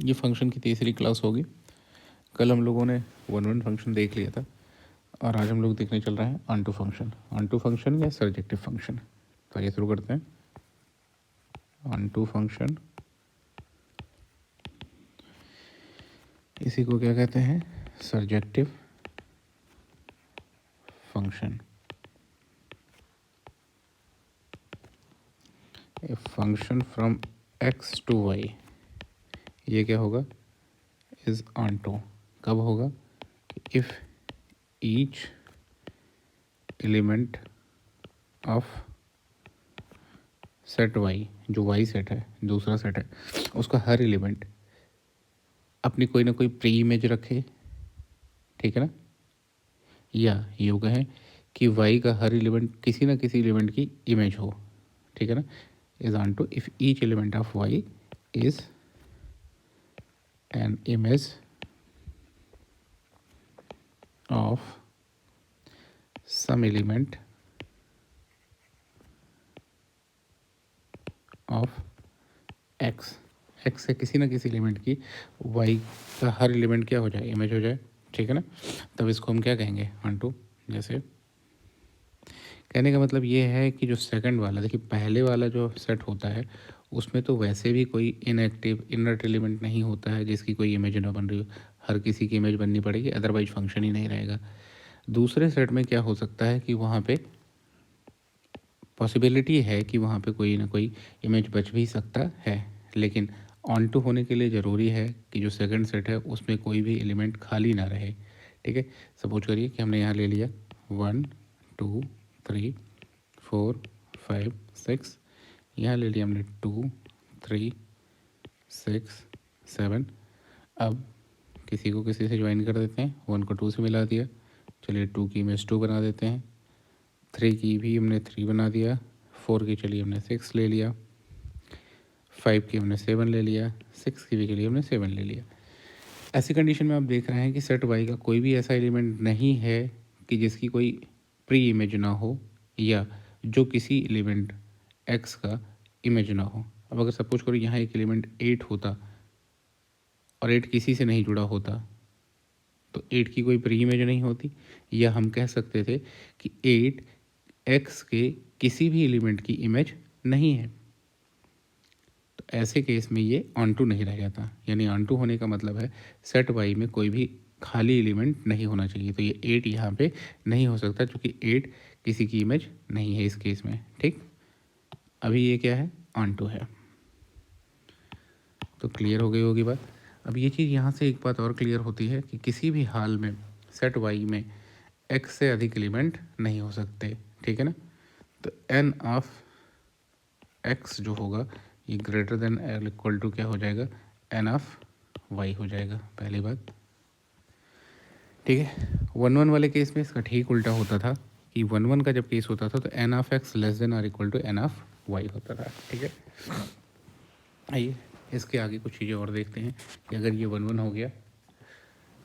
ये फंक्शन की तीसरी क्लास होगी। कल हम लोगों ने वन वन फंक्शन देख लिया था और आज हम लोग देखने चल रहे हैं ऑनटू फंक्शन। ऑनटू फंक्शन या सर्जेक्टिव फंक्शन। तो आइए शुरू करते हैं। ऑनटू फंक्शन, इसी को क्या कहते हैं? Surjective function. A function from X to Y, ये क्या होगा? Is onto. कब होगा? If each element of set Y, जो वाई सेट है, दूसरा सेट है, उसका हर एलिमेंट अपनी कोई ना कोई प्री इमेज रखे, ठीक है ना? या यूँ कहें कि वाई का हर एलिमेंट किसी ना किसी एलिमेंट की इमेज हो, ठीक है ना? Is onto if each element of Y is an image of some element of X. X से किसी ना किसी एलिमेंट की वाई का हर एलिमेंट क्या हो जाए? इमेज हो जाए, ठीक है ना? तब इसको हम क्या कहेंगे? Onto. जैसे कहने का मतलब ये है कि जो सेकंड वाला, देखिए पहले वाला जो सेट होता है उसमें तो वैसे भी कोई इनएक्टिव इनर्ट एलिमेंट नहीं होता है जिसकी कोई इमेज ना बन रही हो। हर किसी की इमेज बननी पड़ेगी, अदरवाइज फंक्शन ही नहीं रहेगा। दूसरे सेट में क्या हो सकता है कि वहाँ पे पॉसिबिलिटी है कि वहाँ पे कोई ना कोई इमेज बच भी सकता है, लेकिन ऑन टू होने के लिए ज़रूरी है कि जो सेकंड सेट है उसमें कोई भी एलिमेंट खाली ना रहे, ठीक है? सपोज करिए कि हमने यहाँ ले लिया 1 2 3 4 5 6, यहाँ ले लिया हमने 2 3 6 7। अब किसी को किसी से ज्वाइन कर देते हैं, 1 को 2 से मिला दिया, चलिए 2 की इमेज 2 बना देते हैं, 3 की भी हमने 3 बना दिया, 4 की चलिए हमने 6 ले लिया, 5 की हमने 7 ले लिया, 6 की भी चलिए हमने 7 ले लिया। ऐसी कंडीशन में आप देख रहे हैं कि सेट वाई का कोई भी ऐसा एलिमेंट नहीं है कि जिसकी कोई प्री इमेज ना हो या जो किसी एलिमेंट एक्स का इमेज ना हो। अब अगर सपोज करो यहाँ एक एलिमेंट 8 होता और 8 किसी से नहीं जुड़ा होता तो 8 की कोई प्री इमेज नहीं होती, या हम कह सकते थे कि 8 एक्स के किसी भी एलिमेंट की इमेज नहीं है। तो ऐसे केस में ये ऑन टू नहीं रह जाता, यानी ऑन टू होने का मतलब है सेट वाई में कोई भी खाली एलिमेंट नहीं होना चाहिए। तो ये 8 यहाँ पे नहीं हो सकता क्योंकि 8 किसी की इमेज नहीं है इस केस में, ठीक? अभी ये क्या है? ऑन टू है। तो क्लियर हो गई होगी बात। अब ये चीज़ यहाँ से एक बात और क्लियर होती है कि किसी भी हाल में सेट वाई में एक्स से अधिक एलिमेंट नहीं हो सकते, ठीक है ना? तो एन ऑफ एक्स जो होगा ये greater than or equal to क्या हो जाएगा? एन ऑफ वाई हो जाएगा, पहली बात, ठीक है? 1 1 वाले केस में इसका ठीक उल्टा होता था कि 1 1 का जब केस होता था तो N of X less than or equal to N of Y होता था, ठीक है? आइए इसके आगे कुछ चीज़ें और देखते हैं कि अगर ये 1 1 हो गया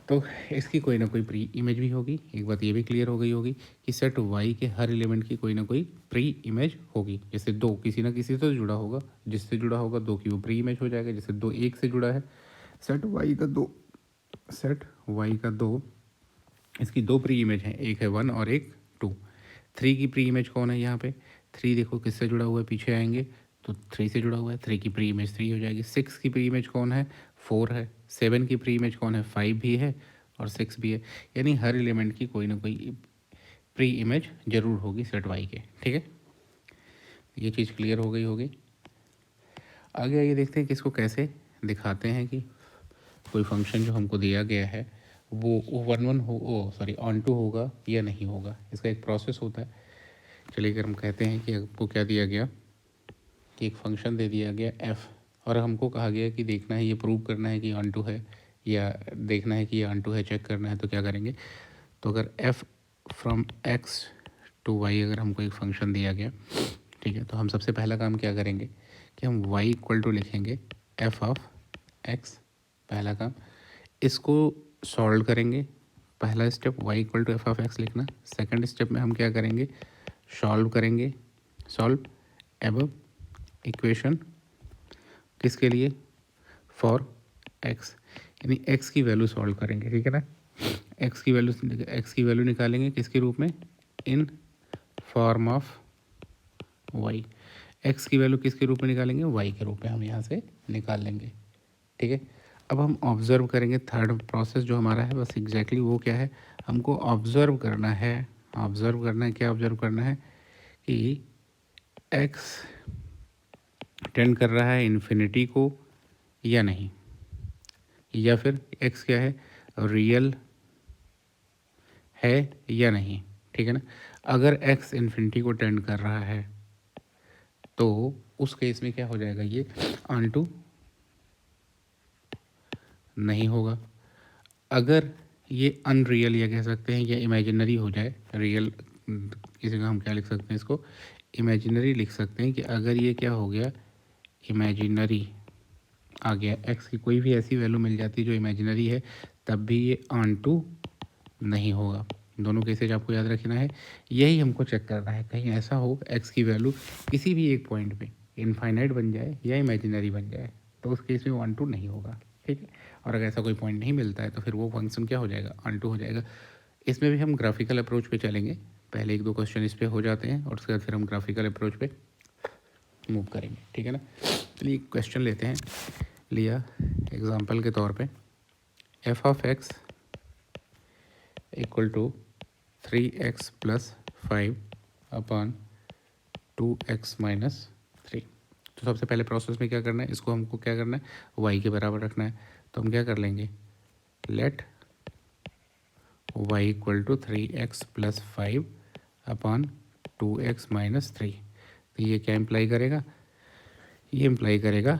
तो इसकी कोई ना कोई प्री इमेज भी होगी। एक बात ये भी क्लियर हो गई होगी कि सेट वाई के हर एलिमेंट की कोई ना कोई प्री इमेज होगी। जैसे 2 किसी ना किसी से जुड़ा होगा, जिससे जुड़ा होगा 2 की वो प्री इमेज हो जाएगा। जैसे 2 1 से जुड़ा है, सेट वाई का 2, सेट वाई का 2, इसकी 2 प्री इमेज हैं, एक है 1 और एक 2। 3 की प्री इमेज कौन है यहाँ पे? 3 देखो किससे जुड़ा हुआ है, पीछे आएंगे तो 3 से जुड़ा हुआ है, 3 की प्री इमेज 3 हो जाएगी। 6 की प्री इमेज कौन है? 4 है। 7 की प्री इमेज कौन है? 5 भी है और 6 भी है। यानी हर एलिमेंट की कोई ना कोई प्री इमेज जरूर होगी सेट वाई के, ठीक है? ये चीज़ क्लियर हो गई होगी। आगे आइए देखते हैं कि इसको कैसे दिखाते हैं कि कोई फंक्शन जो हमको दिया गया है वो 1 1 हो, ओ सॉरी, ऑन टू होगा या नहीं होगा। इसका एक प्रोसेस होता है। चलिए अगर हम कहते हैं कि आपको क्या दिया गया कि एक फंक्शन दे दिया गया f, और हमको कहा गया कि देखना है, ये प्रूव करना है कि ऑन टू है या देखना है कि ये ऑन टू है, चेक करना है, तो क्या करेंगे? तो अगर f from x to y अगर हमको एक फंक्शन दिया गया, ठीक है, तो हम सबसे पहला काम क्या करेंगे कि हम y इक्वल टू लिखेंगे f ऑफ x, पहला काम। इसको सॉल्व करेंगे, पहला step y equal to F of X लिखना। सेकंड स्टेप में हम क्या करेंगे? सॉल्व करेंगे, सॉल्व एबव इक्वेशन, किसके लिए? फॉर एक्स, यानी एक्स की वैल्यू सॉल्व करेंगे, ठीक है ना। एक्स की वैल्यू निकालेंगे किसके रूप में, in form of Y. X की वैल्यू किसके रूप में निकालेंगे, वाई के रूप में हम यहाँ से निकाल लेंगे, ठीक है। अब हम ऑब्ज़र्व करेंगे थर्ड प्रोसेस जो हमारा है, बस एग्जैक्टली वो क्या है, हमको ऑब्ज़र्व करना है। ऑब्ज़र्व करना है, क्या ऑब्ज़र्व करना है कि एक्स टेंड कर रहा है इन्फिनिटी को या नहीं, या फिर एक्स क्या है, रियल है या नहीं, ठीक है ना। अगर एक्स इन्फिनिटी को टेंड कर रहा है तो उस केस में क्या हो जाएगा, ये ऑनटू नहीं होगा। अगर ये अनरियल या कह सकते हैं या इमेजिनरी हो जाए, रियल किसी का हम क्या लिख सकते हैं, इसको इमेजिनरी लिख सकते हैं कि अगर ये क्या हो गया, इमेजिनरी आ गया, एक्स की कोई भी ऐसी वैल्यू मिल जाती है जो इमेजिनरी है, तब भी ये ऑन टू नहीं होगा। दोनों केसेज आपको याद रखना है, यही हमको चेक करना है, कहीं ऐसा हो एक्स की वैल्यू किसी भी एक पॉइंट पे इनफाइनाइट बन जाए या इमेजिनरी बन जाए, तो उस केस में वन टू नहीं होगा, ठीक है। और अगर ऐसा कोई पॉइंट नहीं मिलता है तो फिर वो फंक्शन क्या हो जाएगा, ऑन टू हो जाएगा। इसमें भी हम ग्राफिकल अप्रोच पे चलेंगे, पहले एक दो क्वेश्चन इस पे हो जाते हैं और उसके बाद फिर हम ग्राफिकल अप्रोच पे मूव करेंगे, ठीक है ना। चलिए क्वेश्चन लेते हैं, लिया एग्जांपल के तौर पे, F of x equal to 3x plus 5 upon 2x minus 3। तो सबसे पहले प्रोसेस में क्या करना है, इसको हमको क्या करना है, y के बराबर रखना है। तो हम क्या कर लेंगे, let y equal to 3x plus 5 upon 2x minus 3। तो ये क्या इम्प्लाई करेगा, ये इम्प्लाई करेगा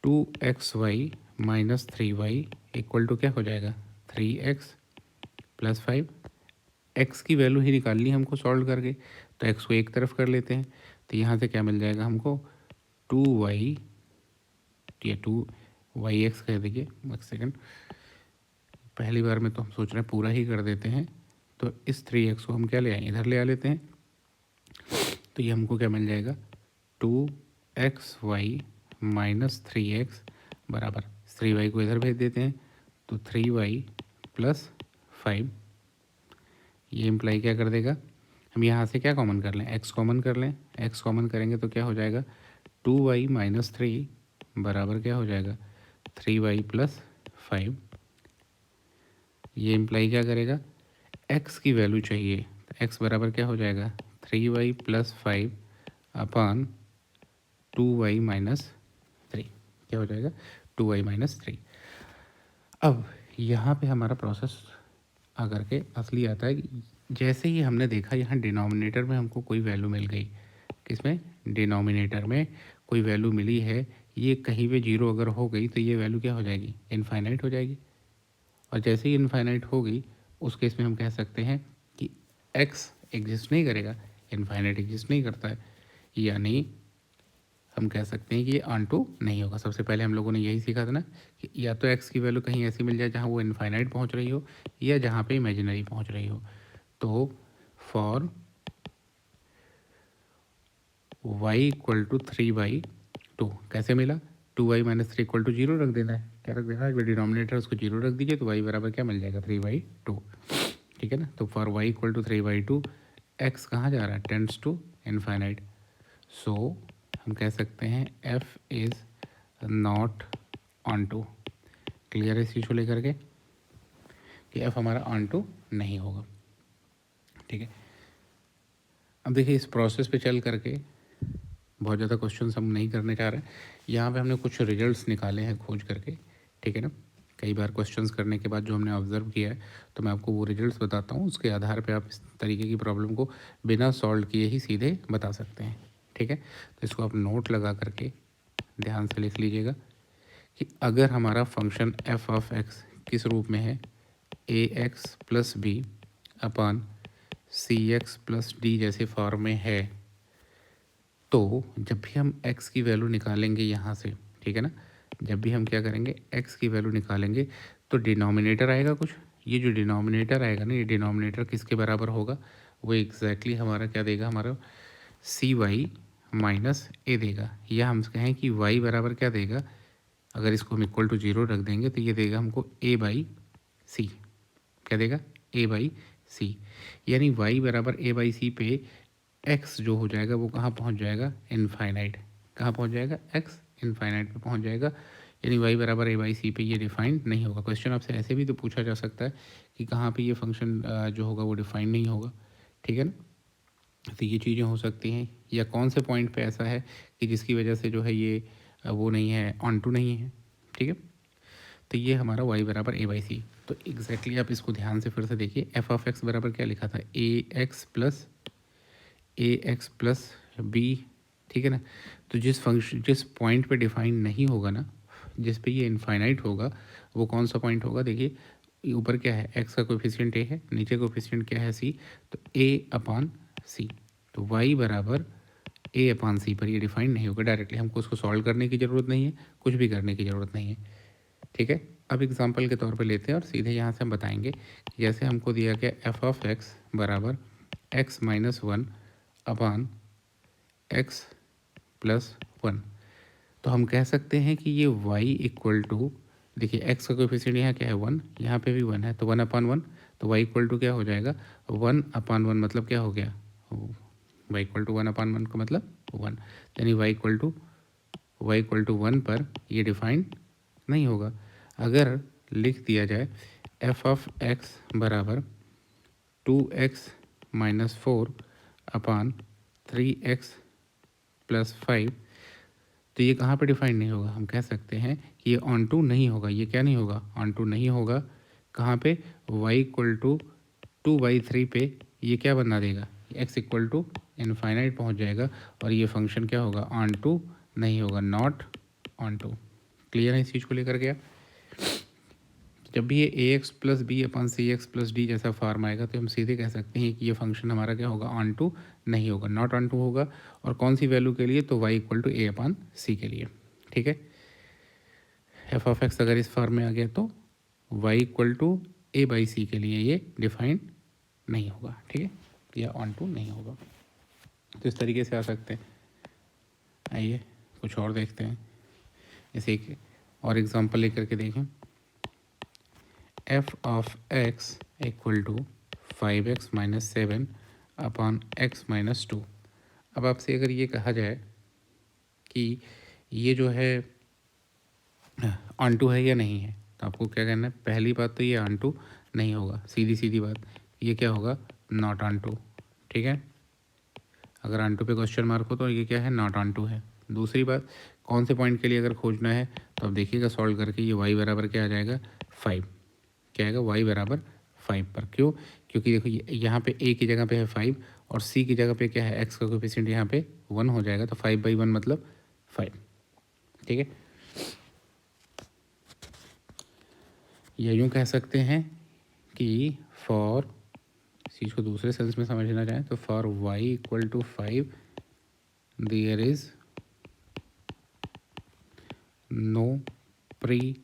2xy minus 3y equal to क्या हो जाएगा, 3x प्लस 5। एक्स की वैल्यू ही निकालनी है हमको सॉल्व करके, तो एक्स को एक तरफ कर लेते हैं। तो यहाँ से क्या मिल जाएगा हमको, 2y, ये 2y(x) कह दीजिए, एक सेकेंड, पहली बार में तो हम सोच रहे हैं पूरा ही कर देते हैं। तो इस 3x को हम क्या ले आए, इधर ले आ लेते हैं। तो ये हमको क्या मिल जाएगा, 2xy माइनस 3x बराबर 3y को इधर भेज देते हैं, तो 3y प्लस 5। ये इम्प्लाई क्या कर देगा, हम यहाँ से क्या कॉमन कर लें, x कॉमन कर लें। x कॉमन करेंगे तो क्या हो जाएगा, 2y माइनस 3 बराबर क्या हो जाएगा, 3y प्लस 5। ये इम्प्लाई क्या करेगा, x की वैल्यू चाहिए, तो x बराबर क्या हो जाएगा, 3y plus 5 upon 2y minus 3। क्या हो जाएगा, 2y माइनस 3। अब यहाँ पे हमारा प्रोसेस आकर के असली आता है कि जैसे ही हमने देखा यहाँ डिनोमिनेटर में हमको कोई वैल्यू मिल गई, किसमें, डिनोमिनेटर में कोई वैल्यू मिली है, ये कहीं पे जीरो अगर हो गई तो ये वैल्यू क्या हो जाएगी, इनफाइनाइट हो जाएगी। और जैसे ही इनफाइनाइट हो गई उस केस में हम कह सकते हैं कि x एग्जिस्ट नहीं करेगा, इनफाइनाइट एग्जिस्ट नहीं करता है, यानी हम कह सकते हैं कि ये ऑन टू नहीं होगा। सबसे पहले हम लोगों ने यही सीखा था ना कि या तो x की वैल्यू कहीं ऐसी मिल जाए जहाँ वो इनफाइनाइट पहुँच रही हो या जहाँ पे इमेजिनरी पहुँच रही हो। तो फॉर y इक्वल टू 3/2 कैसे मिला, 2y माइनस 3 इक्वल टू 0 रख देना है, क्या रख देना है, डिनोमिनेटर उसको 0 रख दीजिए, तो y बराबर क्या मिल जाएगा, 3/2, ठीक है ना। तो for y equal to 3/2 x कहाँ जा रहा है, टेंड्स टू इनफाइनाइट। सो हम कह सकते हैं f is not onto. Clear है इस चीज़ को लेकर के कि f हमारा ऑन टू नहीं होगा, ठीक है। अब देखिए इस प्रोसेस पे चल करके बहुत ज़्यादा क्वेश्चन हम नहीं करने चाह रहे हैं, यहाँ पे हमने कुछ रिजल्ट्स निकाले हैं खोज करके, ठीक है ना। कई बार क्वेश्चंस करने के बाद जो हमने ऑब्जर्व किया है तो मैं आपको वो रिजल्ट्स बताता हूँ, उसके आधार पे आप इस तरीके की प्रॉब्लम को बिना सॉल्व किए ही सीधे बता सकते हैं, ठीक है। तो इसको आप नोट लगा करके ध्यान से लिख लीजिएगा कि अगर हमारा फंक्शन एफ ऑफ एक्स किस रूप में है, A x plus B upon C x plus D जैसे फॉर्म में है, तो जब भी हम x की वैल्यू निकालेंगे यहाँ से, ठीक है ना, जब भी हम क्या करेंगे x की वैल्यू निकालेंगे तो डिनोमिनेटर आएगा कुछ, ये जो डिनोमिनेटर आएगा ना, ये डिनोमिनेटर किसके बराबर होगा, वो एग्जैक्टली हमारा क्या देगा, हमारा cy माइनस ए देगा, या हम कहें कि y बराबर क्या देगा, अगर इसको हम इक्वल टू 0 रख देंगे तो ये देगा हमको a बाई सी। क्या देगा? a बाई सी। यानी y बराबर a बाई सी पे x जो हो जाएगा वो कहाँ पहुँच जाएगा? इनफाइनाइट। कहाँ पहुँच जाएगा? x इनफाइनाइट पे पहुँच जाएगा। यानी y बराबर a बाई सी पे ये डिफाइंड नहीं होगा। क्वेश्चन आपसे ऐसे भी तो पूछा जा सकता है कि कहाँ पे ये फंक्शन जो होगा वो डिफाइंड नहीं होगा। ठीक है ना? तो ये चीज़ें हो सकती हैं, या कौन से पॉइंट पे ऐसा है कि जिसकी वजह से जो है ये वो नहीं है, ऑन टू नहीं है। ठीक है, तो ये हमारा y बराबर a बाई सी। तो एग्जैक्टली आप इसको ध्यान से फिर से देखिए, एफ ऑफ एक्स बराबर क्या लिखा था? ए एक्स प्लस बी। ठीक है ना? तो जिस पॉइंट पे डिफाइन नहीं होगा ना, जिस पे ये इनफाइनाइट होगा, वो कौन सा पॉइंट होगा? देखिए ऊपर क्या है? x का कोफिशिएंट a है, नीचे कोफिशिएंट क्या है? c। तो a अपान सी। तो y बराबर a अपान सी पर ये डिफाइन नहीं होगा डायरेक्टली। हमको उसको सॉल्व करने की ज़रूरत नहीं है, कुछ भी करने की ज़रूरत नहीं है। ठीक है, अब एग्जांपल के तौर पे लेते हैं और सीधे यहाँ से हम बताएंगे कि जैसे हमको दिया गया एफ ऑफ एक्स बराबर x minus one upon x plus one, तो हम कह सकते हैं कि ये y इक्वल टू, देखिए x का कोफिशिएंट यहाँ क्या है? वन, यहाँ पे भी वन है, तो वन अपान वन। तो y इक्वल टू क्या हो जाएगा? वन अपान वन, मतलब क्या हो गया? y equal to one upon one का मतलब वन। यानी y इक्वल टू वन पर ये डिफाइंड नहीं होगा। अगर लिख दिया जाए एफ ऑफ एक्स बराबर 2x minus four upon 3x plus five, तो ये कहाँ पे डिफाइन नहीं होगा? हम कह सकते हैं कि ये ऑन टू नहीं होगा। ये क्या नहीं होगा? ऑन टू नहीं होगा। कहाँ पे? y इक्वल टू 2/3 पे ये क्या बना देगा? x इक्वल टू इनफाइनाइट पहुँच जाएगा और ये फंक्शन क्या होगा? ऑन टू नहीं होगा, नॉट ऑन टू। क्लियर है इस चीज़ को लेकर के? जब भी ये A x plus B upon C x plus D जैसा फॉर्म आएगा तो हम सीधे कह सकते हैं कि ये फंक्शन हमारा क्या होगा? ऑन टू नहीं होगा, नॉट ऑन टू होगा। और कौन सी वैल्यू के लिए? तो वाई इक्वल टू ए अपन सी के लिए। ठीक है, एफ ऑफ एक्स अगर इस फॉर्म में आ गया तो Y equal to A by C के लिए ये डिफाइंड नहीं होगा। ठीक है, या ऑन टू नहीं होगा। तो इस तरीके से आ सकते हैं। आइए कुछ और देखते हैं, जैसे एक और एग्जांपल लेकर के देखें। F of x equal to 5x minus seven upon X minus two. अब आपसे अगर ये कहा जाए कि ये जो है ऑन टू है या नहीं है, तो आपको क्या करना है? पहली बात तो ये ऑन टू नहीं होगा, सीधी सीधी बात। ये क्या होगा? Not onto. ठीक है, अगर ऑन टू पे क्वेश्चन मार्क हो तो ये क्या है? नॉट ऑन टू है। दूसरी बात, कौन से पॉइंट के लिए अगर खोजना है तो आप देखिएगा सॉल्व करके, ये y बराबर क्या आ जाएगा? 5। क्या आएगा? y बराबर 5 पर। क्यों? क्योंकि देखो यहाँ पे a की जगह पे है 5 और c की जगह पे क्या है? x का कोफिशिएंट यहाँ पे 1 हो जाएगा, तो 5/1 मतलब 5। ठीक है, या यूँ कह सकते हैं कि फॉर, इस चीज़ को दूसरे सेंस में समझना चाहें तो for y equal to 5 there is no pre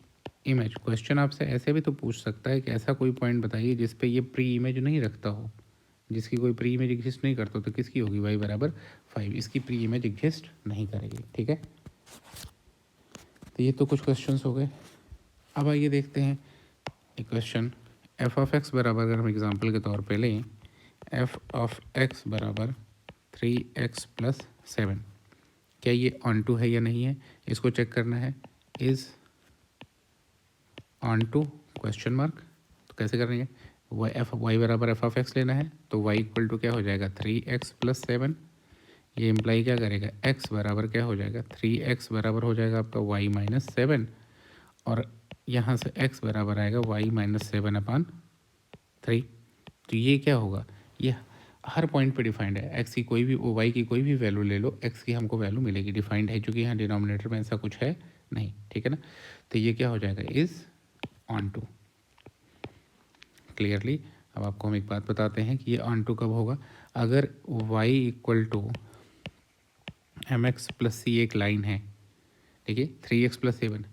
image. Question आपसे ऐसे भी तो पूछ सकता है कि ऐसा कोई पॉइंट बताइए जिस पे ये प्री इमेज नहीं रखता हो, जिसकी कोई प्री इमेज एग्जिस्ट नहीं करता हो, तो किसकी होगी? y बराबर 5, इसकी प्री इमेज एग्जिस्ट नहीं करेगी। ठीक है, तो ये तो कुछ क्वेश्चंस हो गए। अब आइए देखते हैं एक क्वेश्चन। एफ ऑफ एक्स बराबर, अगर हम एग्जांपल के तौर पे लें, एफ ऑफ एक्स बराबर 3x प्लस 7, क्या ये ऑन टू है या नहीं है? इसको चेक करना है। Is onto question mark. तो कैसे करेंगे? वाई बराबर एफ ऑफ एक्स लेना है, तो वाई इक्वल टू क्या हो जाएगा? 3x plus 7। ये इम्प्लाई क्या करेगा? x बराबर क्या हो जाएगा? 3x बराबर हो जाएगा आपका y माइनस 7, और यहाँ से x बराबर आएगा y माइनस 7 अपान 3। तो ये क्या होगा? ये हर पॉइंट पे डिफाइंड है। x की कोई भी, y की कोई भी वैल्यू ले लो, x की हमको वैल्यू मिलेगी, डिफाइंड है, क्योंकि यहाँ डिनोमिनेटर में ऐसा कुछ है नहीं। ठीक है ना, तो ये क्या हो जाएगा? Is on to. क्लियरली अब आपको हम एक बात बताते हैं कि ये ऑन टू कब होगा? अगर y equal to M X plus C एक लाइन है, ठीक है, 3x plus 7,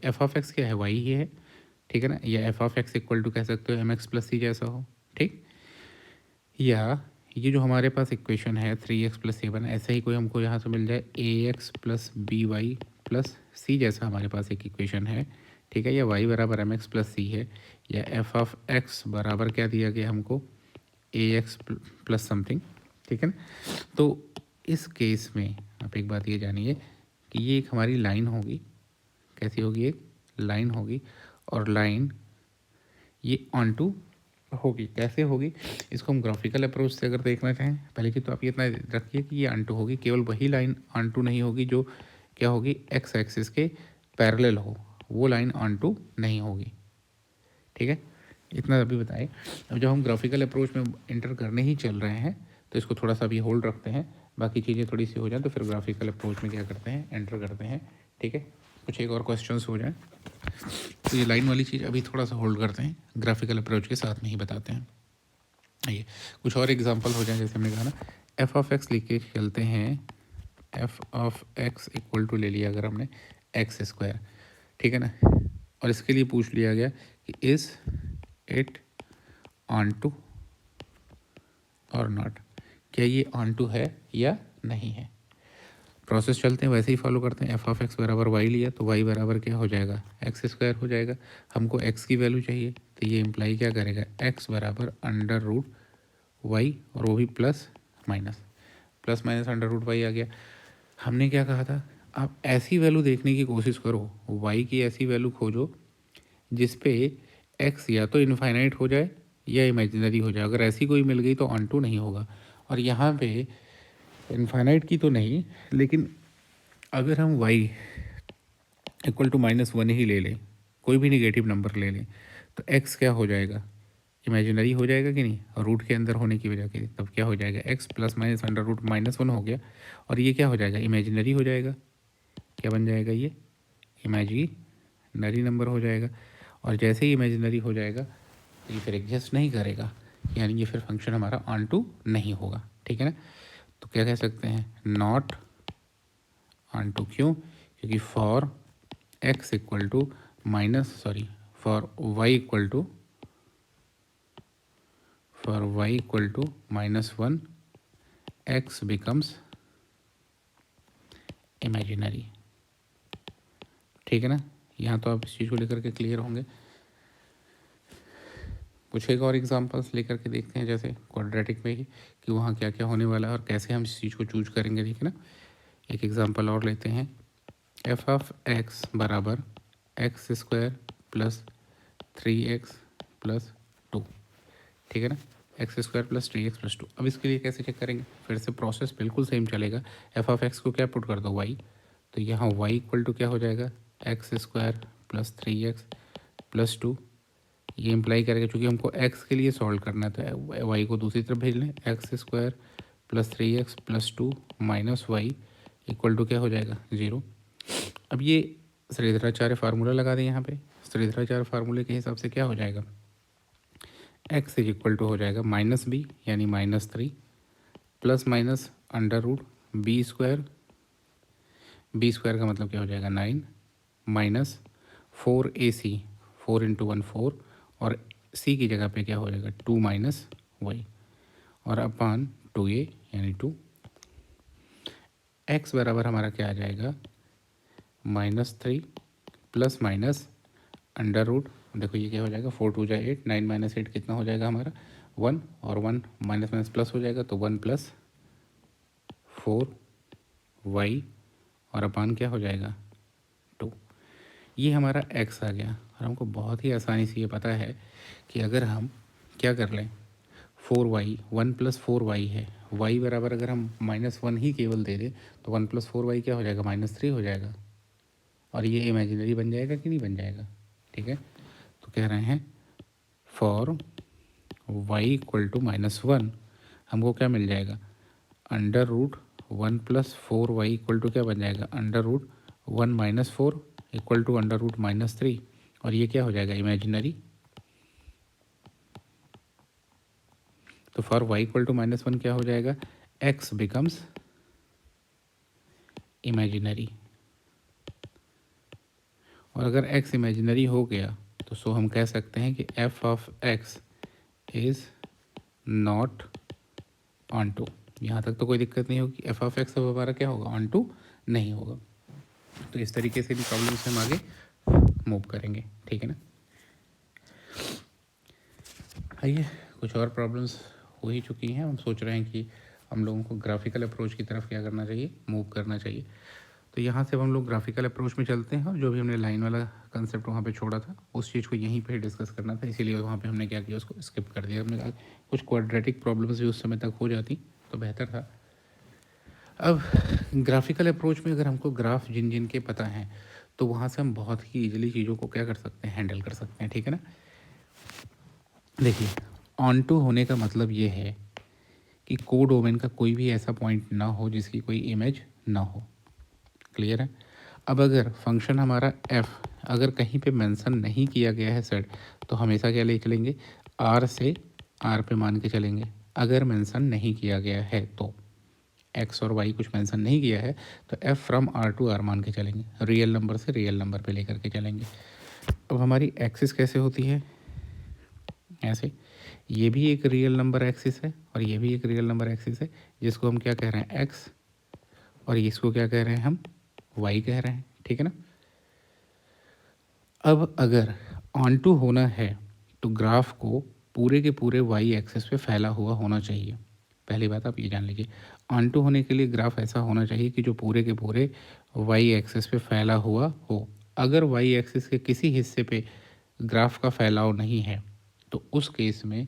F of x क्या है? y ही है। ठीक है ना, या F of x equal to कह सकते हो एम एक्स प्लस सी जैसा हो। ठीक, या ये जो हमारे पास इक्वेशन है 3x प्लस 7, ऐसे ही कोई हमको यहाँ से मिल जाए ax plus B Y plus C जैसा हमारे पास एक इक्वेशन है, ठीक है, या वाई बराबर एम एक्स प्लस सी है, या एफ ऑफ एक्स बराबर क्या दिया गया हमको, ए एक्स प्लस समथिंग, ठीक है ना। तो इस केस में आप एक बात ये जानिए कि ये एक हमारी लाइन होगी, कैसी होगी, एक लाइन होगी, और लाइन ये ऑन टू होगी। कैसे होगी, इसको हम ग्राफिकल अप्रोच से अगर देखना चाहें, पहले की तो आप ये इतना रखिए कि ये ऑन टू होगी, केवल वही लाइन ऑन टू नहीं होगी जो क्या होगी, एक्स एक्सिस के पैरेलल हो, वो लाइन ऑन टू नहीं होगी, ठीक है। इतना अभी बताएं। अब जब हम ग्राफिकल अप्रोच में इंटर करने ही चल रहे हैं तो इसको थोड़ा सा अभी होल्ड रखते हैं, बाकी चीज़ें थोड़ी सी हो जाए तो फिर ग्राफिकल अप्रोच में क्या करते हैं, एंटर करते हैं, ठीक है। कुछ एक और क्वेश्चंस हो जाए तो ये लाइन वाली चीज़ अभी थोड़ा सा होल्ड करते हैं, ग्राफिकल अप्रोच के साथ में ही बताते हैं। ये कुछ और एग्जांपल हो जाए, जैसे हमने कहा ना, एफ ऑफ एक्स लिख के चलते हैं, F of x equal to ले लिया अगर हमने एक्स स्क्वायर, ठीक है ना, और इसके लिए पूछ लिया गया कि इज़ इट ऑन टू और नॉट, क्या ये ऑन टू है या नहीं है। प्रोसेस चलते हैं वैसे ही फॉलो करते हैं। एफ ऑफ एक्स बराबर वाई लिया तो वाई बराबर क्या हो जाएगा, एक्स स्क्वायर हो जाएगा। हमको एक्स की वैल्यू चाहिए तो ये इम्प्लाई क्या करेगा, एक्स बराबर अंडर रूट वाई, और वो भी plus minus under root Y आ गया। हमने क्या कहा था, आप ऐसी वैल्यू देखने की कोशिश करो, वाई की ऐसी वैल्यू खोजो जिस पे एक्स या तो इनफाइनाइट हो जाए या इमेजिनरी हो जाए। अगर ऐसी कोई मिल गई तो ऑन टू नहीं होगा। और यहाँ पे इनफाइनाइट की तो नहीं, लेकिन अगर हम y इक्वल टू -1 ही ले लें, कोई भी निगेटिव नंबर ले लें, तो x क्या हो जाएगा, इमेजिनरी हो जाएगा कि नहीं, और रूट के अंदर होने की वजह से तब क्या हो जाएगा, x plus minus under root -1 हो गया, और ये क्या हो जाएगा, इमेजिनरी हो जाएगा। क्या बन जाएगा, ये इमेजिनरी नंबर हो जाएगा। और जैसे ही इमेजिनरी हो जाएगा तो ये फिर एग्जिस्ट नहीं करेगा, यानी ये फिर फंक्शन हमारा ऑन टू नहीं होगा, ठीक है ना। तो क्या कह सकते हैं, नॉट ऑन टू। क्यों, क्योंकि for X equal to for Y equal to -1 X becomes imaginary, ठीक है ना। यहाँ तो आप इस चीज़ को लेकर के क्लियर होंगे। कुछ एक और एग्जांपल्स लेकर के देखते हैं, जैसे क्वाड्रेटिक में ही, कि वहाँ क्या क्या होने वाला है और कैसे हम इस चीज़ को चूज करेंगे, ठीक है ना। एक एग्जांपल और लेते हैं, एफ ऑफ एक्स बराबर x square plus 3x plus 2, ठीक है ना, एक्स स्क्वायर प्लस 3x+2। अब इसके लिए कैसे चेक करेंगे, फिर से प्रोसेस बिल्कुल सेम चलेगा। एफ ऑफ एक्स को क्या पुट कर दो, वाई, तो यहाँ वाई इक्वल टू क्या हो जाएगा, एक्स स्क्वायर प्लस 3x+2। ये इम्प्लाई करेगा, चूँकि हमको एक्स के लिए सॉल्व करना है तो वाई को दूसरी तरफ भेज लें, X square plus 3x+2 minus Y equal to क्या हो जाएगा, 0। अब ये श्रीधराचार्य फार्मूला लगा दें यहाँ पे। श्रीधराचार्य फार्मूले के हिसाब से क्या हो जाएगा, x इज इक्वल टू हो जाएगा -b यानी -3 plus minus under root B square का मतलब क्या हो जाएगा 9 माइनस 4ac, 4 × 1 4, और c की जगह पे क्या हो जाएगा 2 माइनस वाई, और अपान 2a यानी 2। x बराबर हमारा क्या आ जाएगा, -3 प्लस माइनस अंडर रूट, देखो ये क्या हो जाएगा, 4 2 जाए 8, 9 माइनस 8 कितना हो जाएगा हमारा 1, और 1 माइनस माइनस प्लस हो जाएगा तो 1 प्लस 4y, और अपान क्या हो जाएगा 2। ये हमारा x आ गया। और हमको बहुत ही आसानी से ये पता है कि अगर हम क्या कर लें, 4y 1 + 4y है, y बराबर अगर हम -1 ही केवल दे दें तो 1 + 4y क्या हो जाएगा, -3 हो जाएगा, और ये इमेजिनरी बन जाएगा कि नहीं बन जाएगा, ठीक है। तो कह रहे हैं फॉर y इक्वल टू -1 हमको क्या मिल जाएगा, under root 1 + 4y equal to क्या बन जाएगा, under root 1 - 4 equal to under root -3, और ये क्या हो जाएगा, इमेजिनरी। तो फॉर y इक्वल टू -1 क्या हो जाएगा, x बिकम्स इमेजिनरी। और अगर x इमेजिनरी हो गया तो सो हम कह सकते हैं कि f of x is not onto. यहाँ तक तो कोई दिक्कत नहीं होगी, f ऑफ x अब हमारा क्या होगा, ऑन टू नहीं होगा। तो इस तरीके से इन प्रॉब्लम से हम आगे मूव करेंगे, ठीक है ना। आइए, कुछ और प्रॉब्लम्स हो ही चुकी हैं, हम सोच रहे हैं कि हम लोगों को ग्राफिकल अप्रोच की तरफ क्या करना चाहिए, मूव करना चाहिए। तो यहाँ से अब हम लोग ग्राफिकल अप्रोच में चलते हैं, और जो भी हमने लाइन वाला कंसेप्ट वहाँ पे छोड़ा था उस चीज़ को यहीं पे डिस्कस करना था, इसीलिए वहाँ पे हमने क्या किया, उसको स्किप कर दिया। हमने कहा कुछ क्वाड्रेटिक प्रॉब्लम्स भी उस समय तक हो जाती तो बेहतर था। अब ग्राफिकल अप्रोच में अगर हमको ग्राफ जिन जिन के पता हैं तो वहाँ से हम बहुत ही ईजिली चीज़ों को क्या कर सकते हैं, हैंडल कर सकते हैं, ठीक है ना। देखिए, ऑन टू होने का मतलब ये है कि कोडोमेन का कोई भी ऐसा पॉइंट ना हो जिसकी कोई इमेज ना हो। क्लियर है। अब अगर फंक्शन हमारा f अगर कहीं पे मेंशन नहीं किया गया है सेट, तो हमेशा क्या ले चलेंगे, r से r पे मान के चलेंगे। अगर मेंशन नहीं किया गया है तो x और y कुछ मेंशन नहीं किया है तो f from r to r मान के चलेंगे, रियल नंबर से रियल नंबर पे लेकर के चलेंगे। अब हमारी एक्सिस कैसे होती है, ऐसे, ये भी एक रियल नंबर एक्सिस है और ये भी एक रियल नंबर एक्सिस है, जिसको हम क्या कह रहे हैं, x, और इसको क्या कह रहे हैं, हम y कह रहे हैं, ठीक है ना। अब अगर ऑन टू होना है तो ग्राफ को पूरे के पूरे वाई एक्सिस पे फैला हुआ होना चाहिए। पहली बात आप ये जान लीजिए, ऑन टू होने के लिए ग्राफ ऐसा होना चाहिए कि जो पूरे के पूरे वाई एक्सिस पे फैला हुआ हो। अगर वाई एक्सिस के किसी हिस्से पे ग्राफ का फैलाव नहीं है तो उस केस में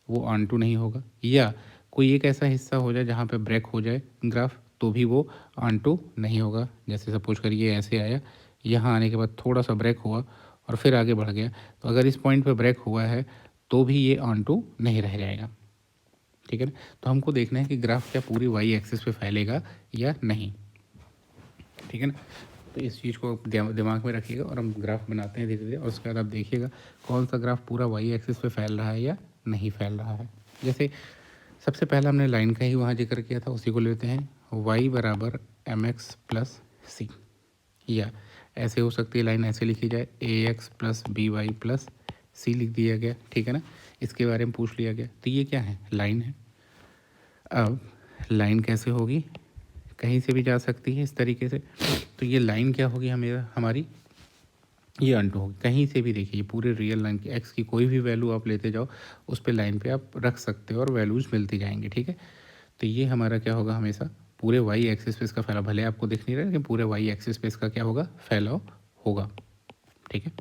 वो ऑन टू नहीं होगा, या कोई एक ऐसा हिस्सा हो जाए जहाँ पे ब्रेक हो जाए ग्राफ तो भी वो ऑन टू नहीं होगा। जैसे सपोज करिए ऐसे आया, यहाँ आने के बाद थोड़ा सा ब्रेक हुआ और फिर आगे बढ़ गया, तो अगर इस पॉइंट पे ब्रेक हुआ है तो भी ये ऑन टू नहीं रह जाएगा, ठीक है ना। तो हमको देखना है कि ग्राफ क्या पूरी वाई एक्सिस पे फैलेगा या नहीं, ठीक है ना। तो इस चीज़ को दिमाग में रखिएगा और हम ग्राफ बनाते हैं धीरे धीरे, और उसके बाद आप देखिएगा कौन सा ग्राफ पूरा वाई एक्सिस पे फैल रहा है या नहीं फैल रहा है। जैसे सबसे पहला हमने लाइन का ही वहाँ जिक्र किया था, उसी को लेते हैं, y बराबर एम एक्स प्लस सी, या ऐसे हो सकती है लाइन, ऐसे लिखी जाए A x plus B Y plus C लिख दिया गया, ठीक है ना। इसके बारे में पूछ लिया गया, तो ये क्या है, लाइन है। अब लाइन कैसे होगी, कहीं से भी जा सकती है इस तरीके से, तो ये लाइन क्या होगी, हमारी ये अनटू होगी। कहीं से भी देखिए, पूरे रियल लाइन की एक्स की कोई भी वैल्यू आप लेते जाओ उस पर लाइन पे आप रख सकते हो और वैल्यूज़ मिलती जाएंगी, ठीक है। तो ये हमारा क्या होगा, हमेशा पूरे वाई एक्सिस पे इसका फैलाव, भले आपको दिख नहीं रहा लेकिन पूरे वाई एक्सिस पे इसका क्या होगा, फैलाव होगा, ठीक है।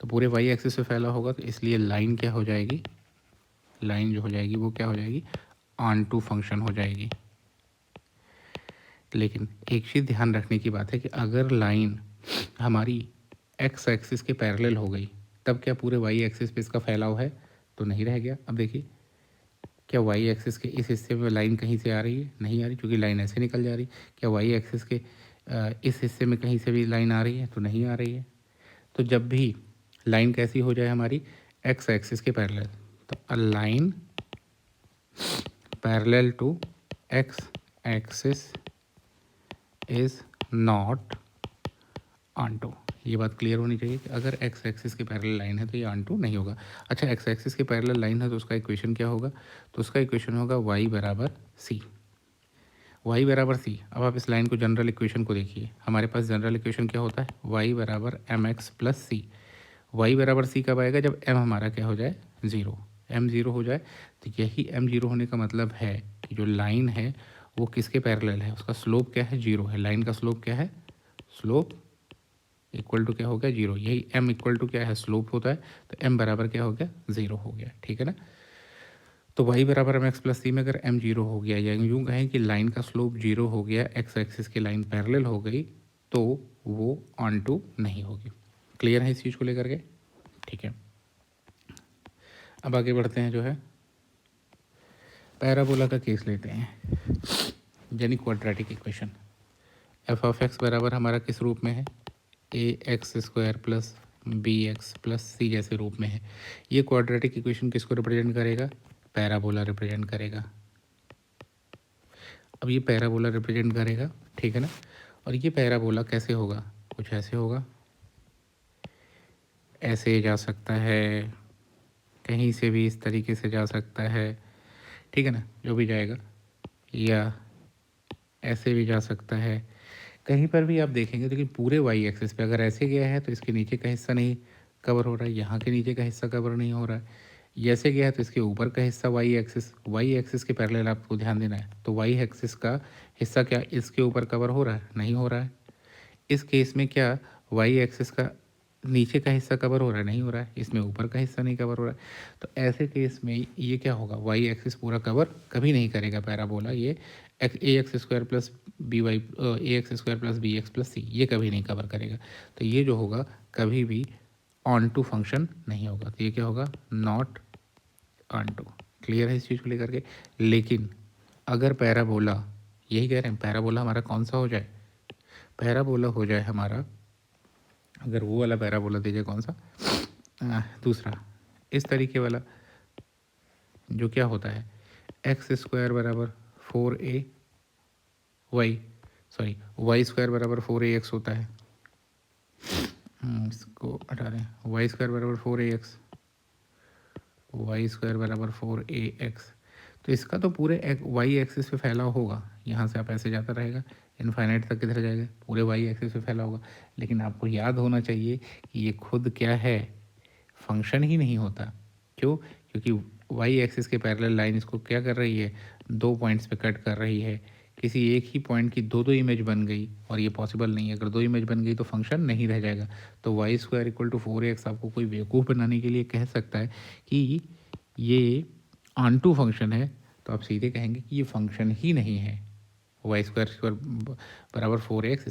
तो पूरे वाई एक्सिस पे फैला होगा, तो इसलिए लाइन क्या हो जाएगी, लाइन जो हो जाएगी वो क्या हो जाएगी, ऑन टू फंक्शन हो जाएगी। लेकिन एक चीज़ ध्यान रखने की बात है कि अगर लाइन हमारी एक्स एक्सिस के पैरेलल हो गई तब क्या पूरे वाई एक्सिस पे इसका फैलाव है, तो नहीं रह गया। अब देखिए, क्या वाई एक्सिस के इस हिस्से में लाइन कहीं से आ रही है, नहीं आ रही, क्योंकि लाइन ऐसे निकल जा रही। क्या वाई एक्सिस के इस हिस्से में कहीं से भी लाइन आ रही है, तो नहीं आ रही है। तो जब भी लाइन कैसी हो जाए हमारी, एक्स एक्सिस के पैरेलल, तो a line parallel to X axis is not onto. ये बात क्लियर होनी चाहिए कि अगर एक्स एक्सिस के पैरेलल लाइन है तो ये ऑन टू नहीं होगा। अच्छा, एक्स एक्सिस के पैरेलल लाइन है तो उसका इक्वेशन क्या होगा, तो उसका इक्वेशन होगा वाई बराबर सी, वाई बराबर सी। अब आप इस लाइन को, जनरल इक्वेशन को देखिए, हमारे पास जनरल इक्वेशन क्या होता है, वाई बराबर एम एक्स प्लस सी। वाई बराबर सी कब आएगा, जब एम हमारा क्या हो जाए, ज़ीरो, एम ज़ीरो हो जाए। तो यही एम ज़ीरो होने का मतलब है कि जो लाइन है वो किसके पैरेलल है, उसका स्लोप क्या है, जीरो है। लाइन का स्लोप क्या है, स्लोप इक्वल टू क्या हो गया, जीरो। यही एम इक्वल टू क्या है, स्लोप होता है, तो एम बराबर क्या हो गया, ज़ीरो हो गया, ठीक है ना। तो वाई बराबर एम एक्स प्लस सी में अगर एम जीरो हो गया, या यूँ कहें कि लाइन का स्लोप जीरो हो गया, एक्स एक्सिस की लाइन पैरेलल हो गई, तो वो ऑन टू नहीं होगी। क्लियर है इस चीज़ को लेकर के, ठीक है। अब आगे बढ़ते हैं, जो है पैराबोला का केस लेते हैं, यानी quadratic equation. F of X बराबर हमारा किस रूप में है, A x square plus B x plus C जैसे रूप में है। ये क्वाड्रेटिक इक्वेशन किसको रिप्रेजेंट करेगा, पैराबोला रिप्रेजेंट करेगा। अब ये पैराबोला रिप्रेजेंट करेगा, ठीक है ना। और ये पैराबोला कैसे होगा, कुछ ऐसे होगा, ऐसे जा सकता है, कहीं से भी इस तरीके से जा सकता है, ठीक है ना, जो भी जाएगा, या ऐसे भी जा सकता है, कहीं पर भी आप देखेंगे लेकिन पूरे वाई एक्सिस पे अगर ऐसे गया है तो इसके नीचे का हिस्सा नहीं कवर हो रहा है, यहाँ के नीचे का हिस्सा कवर नहीं हो रहा है। ये ऐसे गया है तो इसके ऊपर का हिस्सा वाई एक्सिस के पैरेलल आपको ध्यान देना है। तो वाई एक्सिस का हिस्सा क्या इसके ऊपर कवर हो रहा है? नहीं हो रहा है। इस केस में क्या वाई एक्सिस का नीचे का हिस्सा कवर हो रहा है? नहीं हो रहा है। इसमें ऊपर का हिस्सा नहीं कवर हो रहा है। तो ऐसे केस में ये क्या होगा, वाई एक्सिस पूरा कवर कभी नहीं करेगा पैराबोला। ये A x square plus B Y A x square plus B x plus C ये कभी नहीं कवर करेगा। तो ये जो होगा कभी भी ऑन टू फंक्शन नहीं होगा। तो ये क्या होगा, नॉट ऑन टू। क्लियर है इस चीज़ को लेकर के। लेकिन अगर पैराबोला, यही कह रहे हैं पैराबोला हमारा कौन सा हो जाए, पैराबोला हो जाए हमारा, अगर वो वाला पैराबोला दीजिए कौन सा, दूसरा इस तरीके वाला जो क्या होता है एक्स स्क्वायर बराबर 4a Y, sorry Y square बराबर 4ax होता है। इसको हटा दें, वाई स्क्वायर बराबर 4ax, वाई स्क्वायर बराबर 4ax। तो इसका तो पूरे वाई एक्सिस पे फैला होगा, यहाँ से आप ऐसे जाता रहेगा इनफाइनाइट तक किधर जाएगा, पूरे वाई एक्सिस पे फैला होगा। लेकिन आपको याद होना चाहिए कि ये खुद क्या है, फंक्शन ही नहीं होता। क्यों? क्योंकि वाई एक्सिस के पैरेलल लाइन इसको क्या कर रही है, दो पॉइंट्स पे कट कर रही है। किसी एक ही पॉइंट की दो दो इमेज बन गई और ये पॉसिबल नहीं है। अगर दो इमेज बन गई तो फंक्शन नहीं रह जाएगा। तो Y square equal to 4x आपको कोई बेवकूफ़ बनाने के लिए कह सकता है कि ये ऑन टू फंक्शन है, तो आप सीधे कहेंगे कि ये फंक्शन ही नहीं है। वाई स्क्वायर बराबर 4x,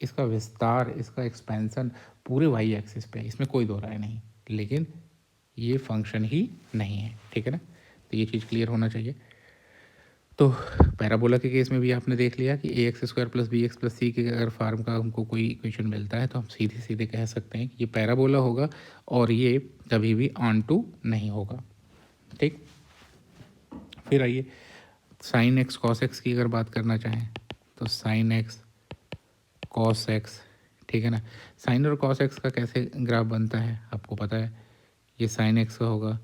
इसका विस्तार, इसका एक्सपेंसन पूरे वाई एक्सिस पे, इसमें कोई दो राय नहीं। लेकिन ये फंक्शन ही नहीं है, ठीक है ना। तो ये चीज़ क्लियर होना चाहिए। तो पैराबोला के केस में भी आपने देख लिया कि A x square plus B x plus C के अगर फार्म का हमको कोई इक्वेशन मिलता है तो हम सीधे सीधे कह सकते हैं कि ये पैराबोला होगा और ये कभी भी ऑन टू नहीं होगा। ठीक, फिर आइए साइन एक्स कॉस एक्स की अगर बात करना चाहें तो साइन एक्स कॉस एक्स, ठीक है ना। साइन और कॉस एक्स का कैसे ग्राफ बनता है आपको पता है। ये साइन एक्स का होगा,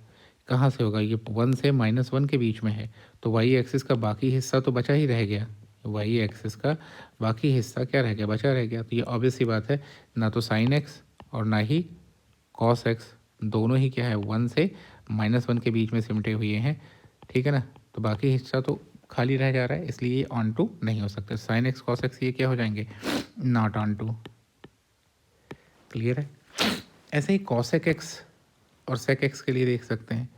कहाँ से होगा, ये 1 से -1 के बीच में है। तो वाई एक्सिस का बाकी हिस्सा तो बचा ही रह गया, वाई एक्सिस का बाकी हिस्सा क्या रह गया, बचा रह गया। तो ये ऑब्वियस सी बात है, ना तो साइन एक्स और ना ही कॉस एक्स, दोनों ही क्या है 1 से -1 के बीच में सिमटे हुए हैं, ठीक है ना। तो बाकी हिस्सा तो खाली रह जा रहा है, इसलिए ये ऑन टू नहीं हो सकता। साइन एक्स कॉस एक्स ये क्या हो जाएंगे, नॉट ऑन टू। क्लियर है। ऐसे ही कॉसेक एक्स और सेक एक्स के लिए देख सकते हैं,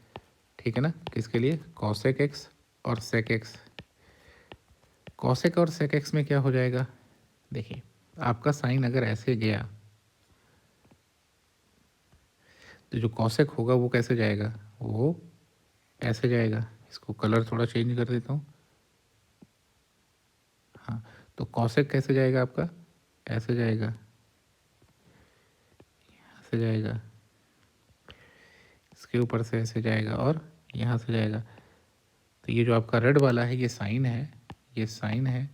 ठीक है ना। किसके लिए, कॉसेक एक्स और सेक एक्स। कॉसेक और सेक एक्स में क्या हो जाएगा, देखिए आपका साइन अगर ऐसे गया तो जो कॉसेक होगा वो कैसे जाएगा, वो ऐसे जाएगा। इसको कलर थोड़ा चेंज कर देता हूँ। हाँ, तो कॉसेक कैसे जाएगा आपका, ऐसे जाएगा, ऐसे जाएगा, इसके ऊपर से ऐसे जाएगा और यहाँ से जाएगा। तो ये जो आपका रेड वाला है ये साइन है, ये साइन है,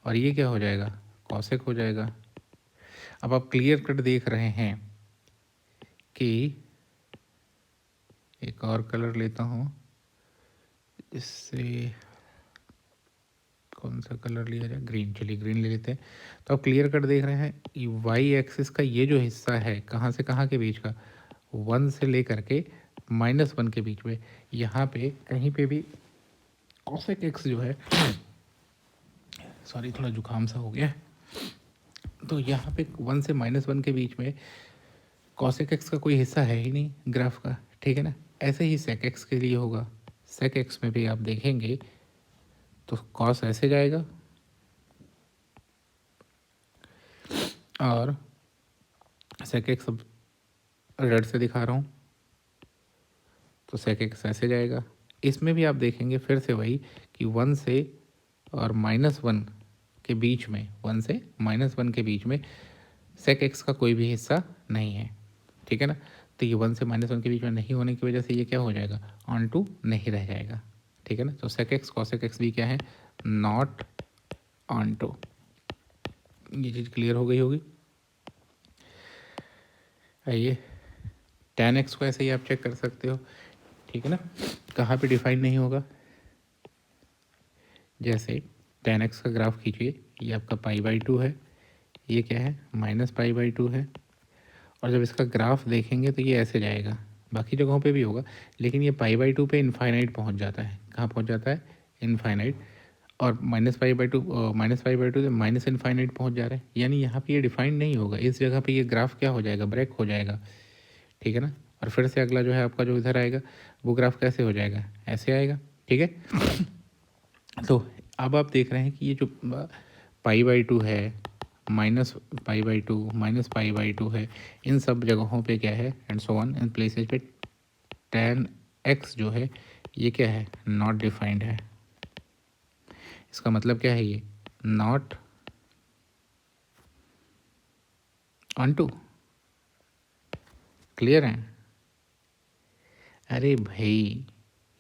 और ये क्या हो जाएगा, कॉसेक हो जाएगा। अब आप क्लियर कट देख रहे हैं कि एक और कलर लेता हूँ, इससे कौन सा कलर लिया जाए, ग्रीन, चलिए ग्रीन ले लेते हैं। तो आप क्लियर कट देख रहे हैं कि वाई एक्सिस का ये जो हिस्सा है कहाँ से कहाँ के बीच का, 1 से लेकर के -1 के बीच में, यहाँ पे कहीं पे भी कॉसेक एक्स जो है, सॉरी थोड़ा जुकाम सा हो गया, तो यहाँ पे 1 से -1 के बीच में कॉसेक एक्स का कोई हिस्सा है ही नहीं ग्राफ का, ठीक है ना। ऐसे ही सेक एक्स के लिए होगा। सेक एक्स में भी आप देखेंगे तो कॉस ऐसे जाएगा और सेक एक्स, अब रेड से दिखा रहा हूँ, तो सेक एक्स ऐसे जाएगा। इसमें भी आप देखेंगे फिर से वही कि 1 से और -1 के बीच में, 1 से -1 के बीच में सेक एक्स का कोई भी हिस्सा नहीं है, ठीक है ना। तो ये 1 से -1 के बीच में नहीं होने की वजह से ये क्या हो जाएगा, ऑन टू नहीं रह जाएगा, ठीक है ना। तो सेक एक्स कॉसेक एक्स भी क्या है, नॉट ऑन टू। ये चीज़ क्लियर हो गई होगी। आइए tan एक्स को ऐसे ही आप चेक कर सकते हो, ठीक है ना। कहाँ पे डिफाइन नहीं होगा, जैसे tan एक्स का ग्राफ खींचिए, ये आपका π/2 है, ये क्या है -π/2 है। और जब इसका ग्राफ देखेंगे तो ये ऐसे जाएगा, बाकी जगहों पे भी होगा, लेकिन ये π/2 पे इनफाइनाइट पहुंच जाता है। कहाँ पहुंच जाता है? इनफाइनाइट। और -π/2 से माइनस इनफाइनाइट पहुंच जा रहा है, यानी यहाँ पे ये डिफाइंड नहीं होगा। इस जगह पे ये ग्राफ क्या हो जाएगा? ब्रेक हो जाएगा, ठीक है ना। और फिर से अगला जो है आपका जो इधर आएगा वो ग्राफ कैसे हो जाएगा? ऐसे आएगा, ठीक है। तो अब आप देख रहे हैं कि ये जो π/2 है, -π/2, -π/2 है, इन सब जगहों पे क्या है and so on in places पे tan x जो है ये क्या है? नॉट डिफाइंड है। इसका मतलब क्या है? ये नॉट ऑन टू। क्लियर है? अरे भाई,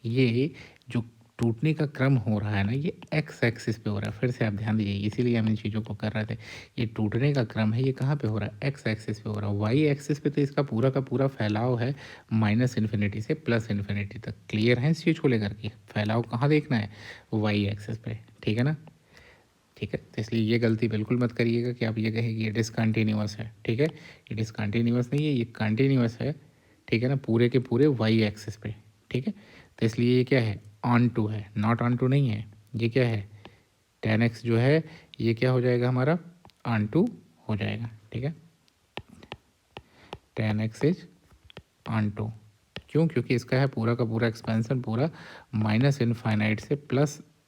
ये जो टूटने का क्रम हो रहा है ना, ये एक्स एक्सिस पे हो रहा है। फिर से आप ध्यान दीजिए, इसीलिए हम इन चीज़ों को कर रहे थे। ये टूटने का क्रम है, ये कहाँ पे हो रहा है? एक्स एक्सिस पे हो रहा है। वाई एक्सिस पे तो इसका पूरा का पूरा फैलाव है -इन्फिनिटी से +इन्फिनिटी तक। क्लियर है इस चीज़ को लेकर के? फैलाव कहाँ देखना है? वाई एक्सिस पे, ठीक है ना। ठीक है, तो इसलिए ये गलती बिल्कुल मत करिएगा कि आप ये कहें कि ये डिसकंटिन्यूअस है, ठीक है। ये डिसकंटिन्यूअस नहीं है, ये कंटिन्यूअस है, ठीक है ना, पूरे के पूरे वाई एक्सिस पे, ठीक है। तो इसलिए ये क्या है? ऑन टू है, नॉट ऑन टू नहीं है। ये क्या है? tan x जो है ये क्या हो जाएगा हमारा? ऑन टू हो जाएगा, ठीक है। tan x is onto. क्यों? क्योंकि इसका है पूरा का पूरा एक्सपेंशन पूरा -इनफाइनाइट से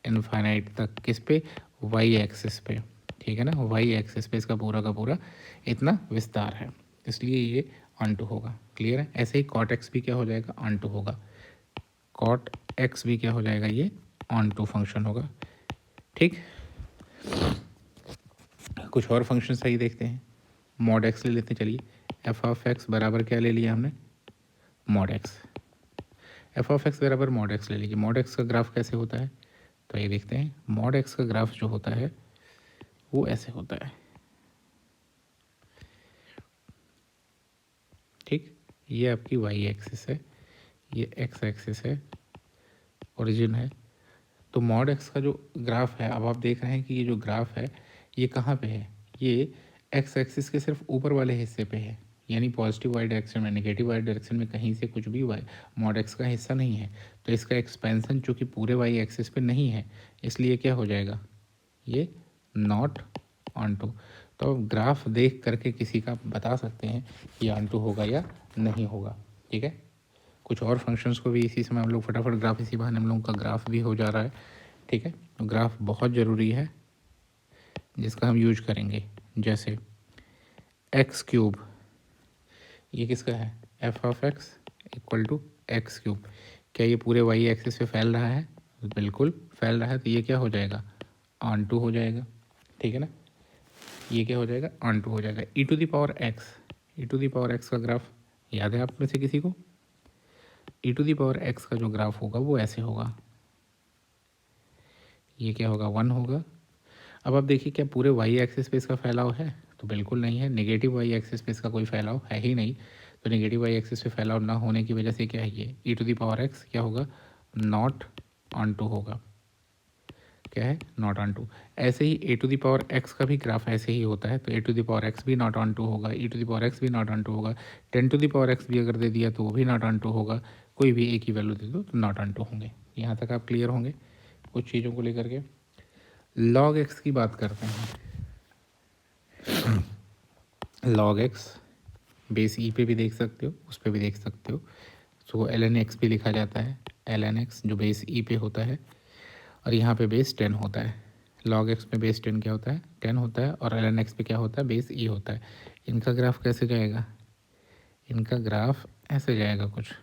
+इनफाइनाइट तक, किस पे? वाई एक्सिस पे, ठीक है ना। वाई एक्सिस पे इसका पूरा का पूरा इतना विस्तार है, इसलिए ये ऑन टू होगा। क्लियर है? ऐसे ही कॉट एक्स भी क्या हो जाएगा? ऑन टू होगा। कॉट एक्स भी क्या हो जाएगा? ये ऑन टू फंक्शन होगा, ठीक। कुछ और फंक्शन सही देखते हैं। मॉड एक्स ले लेते हैं, चलिए। एफ ऑफ एक्स बराबर क्या ले लिया हमने? Mod x. F of X बराबर मॉड एक्स ले लीजिए। मॉड एक्स का ग्राफ कैसे होता है? तो ये देखते हैं। मॉड एक्स का ग्राफ जो होता है वो ऐसे होता है, ठीक। ये आपकी वाई एक्सिस है, ये एक्स एक्सिस है, ओरिजिन है। तो मॉड एक्स का जो ग्राफ है, अब आप देख रहे हैं कि ये जो ग्राफ है ये कहाँ पे है? ये एक्स एक्सिस के सिर्फ ऊपर वाले हिस्से पे है, यानी पॉजिटिव वाई डायरेक्शन में, नेगेटिव वाई डायरेक्शन में कहीं से कुछ भी वाई मॉड एक्स का हिस्सा नहीं है। तो इसका एक्सपेंसन चूँकि पूरे वाई एक्सिस पे नहीं है, इसलिए क्या हो जाएगा? ये नॉट ऑन टू। तो अब ग्राफ देख करके किसी का बता सकते हैं कि ऑन टू होगा या नहीं होगा, ठीक है। कुछ और फंक्शंस को भी इसी समय हम लोग फटाफट ग्राफ, इसी बहाने हम लोगों का ग्राफ भी हो जा रहा है, ठीक है। तो ग्राफ बहुत ज़रूरी है जिसका हम यूज करेंगे। जैसे एक्स क्यूब, ये किसका है? F of x equal to x cube. क्या ये पूरे वाई एक्सिस पे फैल रहा है? बिल्कुल फैल रहा है। तो ये क्या हो जाएगा? ऑन टू हो जाएगा, ठीक है ना। ये क्या हो जाएगा? ऑन टू हो जाएगा। E to the power X, E to the power X का ग्राफ याद है आप में से किसी को? E to the power X का जो ग्राफ होगा वो ऐसे होगा। ये क्या होगा? 1 होगा। अब आप देखिए, क्या पूरे वाई एक्सिस पे इसका फैलाव है? तो बिल्कुल नहीं है। नेगेटिव वाई एक्सिस पे इसका कोई फैलाव है ही नहीं। तो नेगेटिव वाई एक्सिस पे फैलाव ना होने की वजह से क्या है? ये E to the power X क्या होगा? नॉट ऑन टू होगा। क्या है? Not onto. ऐसे ही A to the power X का भी ग्राफ ऐसे ही होता है। तो A to the power X भी नॉट ऑन टू होगा, E to the power X भी नॉट ऑन टू होगा, 10 टू दी पावर एक्स भी अगर दे दिया तो वो भी नॉट ऑन टू होगा। कोई भी एक ही वैल्यू दे दो तो नॉट ऑन टू होंगे। यहाँ तक आप क्लियर होंगे कुछ चीज़ों को लेकर के। लॉग एक्स की बात करते हैं। लॉग एक्स बेस ई पे भी देख सकते हो, उस पर भी देख सकते हो। सो एल एन एक्स भी लिखा जाता है, एल एन एक्स जो बेस ई पे होता है, और यहाँ पे बेस 10 होता है। लॉग एक्स में बेस 10 क्या होता है? 10 होता है। और एल एन एक्स पे क्या होता है? बेस ई होता है। इनका ग्राफ कैसे जाएगा? इनका ग्राफ ऐसे जाएगा कुछ।